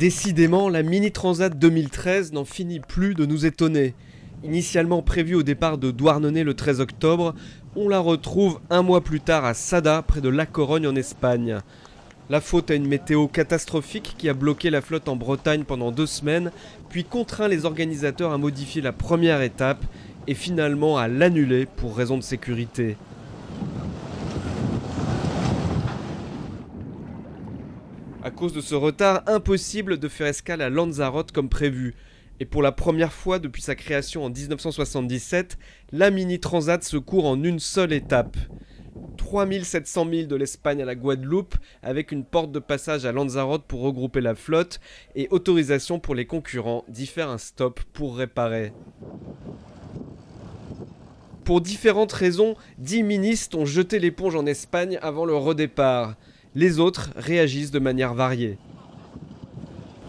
Décidément, la Mini Transat 2013 n'en finit plus de nous étonner. Initialement prévue au départ de Douarnenez le 13 octobre, on la retrouve un mois plus tard à Sada, près de La Corogne en Espagne. La faute à une météo catastrophique qui a bloqué la flotte en Bretagne pendant 2 semaines, puis contraint les organisateurs à modifier la première étape et finalement à l'annuler pour raison de sécurité. À cause de ce retard, impossible de faire escale à Lanzarote comme prévu. Et pour la première fois depuis sa création en 1977, la Mini Transat se court en une seule étape. 3700 milles de l'Espagne à la Guadeloupe, avec une porte de passage à Lanzarote pour regrouper la flotte et autorisation pour les concurrents d'y faire un stop pour réparer. Pour différentes raisons, 10 ministres ont jeté l'éponge en Espagne avant le redépart. Les autres réagissent de manière variée.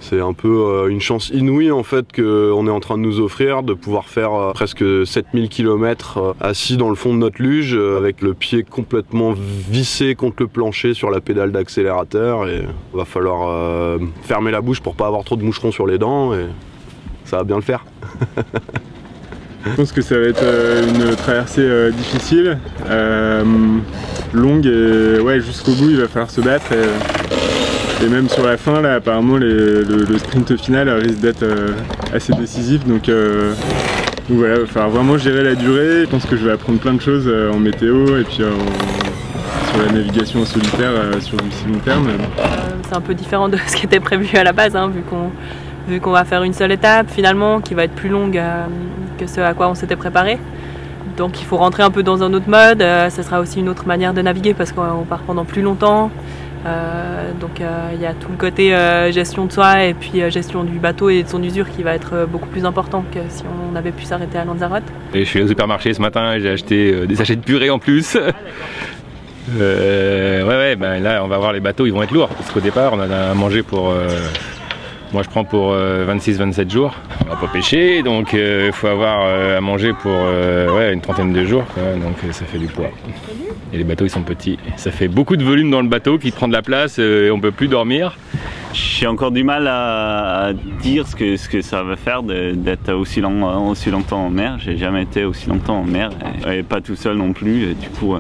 C'est un peu une chance inouïe en fait qu'on est en train de nous offrir, de pouvoir faire presque 7000 km assis dans le fond de notre luge avec le pied complètement vissé contre le plancher sur la pédale d'accélérateur, et il va falloir fermer la bouche pour pas avoir trop de moucherons sur les dents, et ça va bien le faire. Je pense que ça va être une traversée difficile, longue, et ouais, jusqu'au bout il va falloir se battre. Et même sur la fin, là, apparemment le sprint final risque d'être assez décisif, donc voilà, il va falloir vraiment gérer la durée. Je pense que je vais apprendre plein de choses en météo et puis sur la navigation en solitaire sur du si long terme. C'est un peu différent de ce qui était prévu à la base, hein, vu qu'on va faire une seule étape finalement qui va être plus longue que ce à quoi on s'était préparé. Donc il faut rentrer un peu dans un autre mode, ça sera aussi une autre manière de naviguer parce qu'on part pendant plus longtemps. Donc il y a tout le côté gestion de soi et puis gestion du bateau et de son usure qui va être beaucoup plus important que si on avait pu s'arrêter à Lanzarote. Et je suis au supermarché ce matin et j'ai acheté des sachets de purée en plus. Ouais, ben là on va voir, les bateaux ils vont être lourds parce qu'au départ on a à manger pour... moi je prends pour 26-27 jours. On va pas pêcher, donc il faut avoir à manger pour une trentaine de jours, quoi, donc ça fait du poids. Et les bateaux ils sont petits. Ça fait beaucoup de volume dans le bateau qui prend de la place et on peut plus dormir. J'ai encore du mal à dire ce que ça va faire d'être aussi longtemps en mer. J'ai jamais été aussi longtemps en mer et pas tout seul non plus. Et du coup,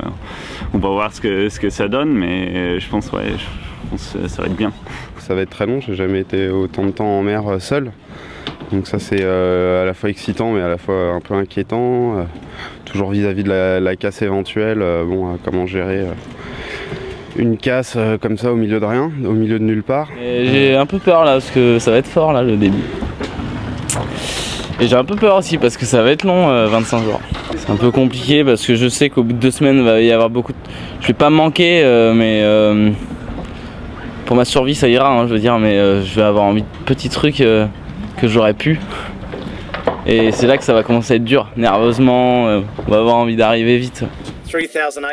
on va voir ce que ça donne, mais je pense que ça va être bien. Ça va être très long, j'ai jamais été autant de temps en mer seul. Donc ça c'est à la fois excitant mais à la fois un peu inquiétant. Toujours vis-à-vis de la casse éventuelle, comment gérer une casse comme ça au milieu de rien, au milieu de nulle part. J'ai un peu peur là parce que ça va être fort là le début. Et j'ai un peu peur aussi parce que ça va être long, 25 jours. C'est un peu compliqué parce que je sais qu'au bout de 2 semaines il va y avoir beaucoup de... Je vais pas me manquer mais pour ma survie ça ira, hein, je veux dire, mais je vais avoir envie de petits trucs que j'aurais pu. Et c'est là que ça va commencer à être dur, nerveusement, on va avoir envie d'arriver vite.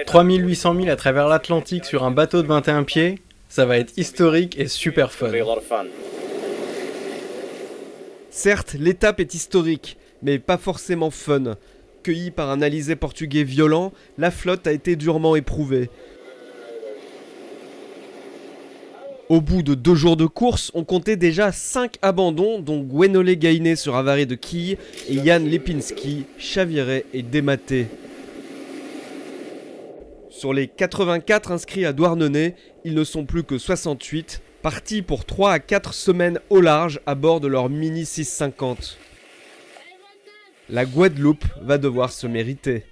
3800 milles à travers l'Atlantique sur un bateau de 21 pieds, ça va être historique et super fun. Certes, l'étape est historique, mais pas forcément fun. Cueillie par un alizé portugais violent, la flotte a été durement éprouvée. Au bout de 2 jours de course, on comptait déjà 5 abandons, dont Gwenolé Gainé sur avaré de quilles et Jan Lipinski, chaviré et dématé. Sur les 84 inscrits à Douarnenez, ils ne sont plus que 68, partis pour 3 à 4 semaines au large à bord de leur Mini 650. La Guadeloupe va devoir se mériter.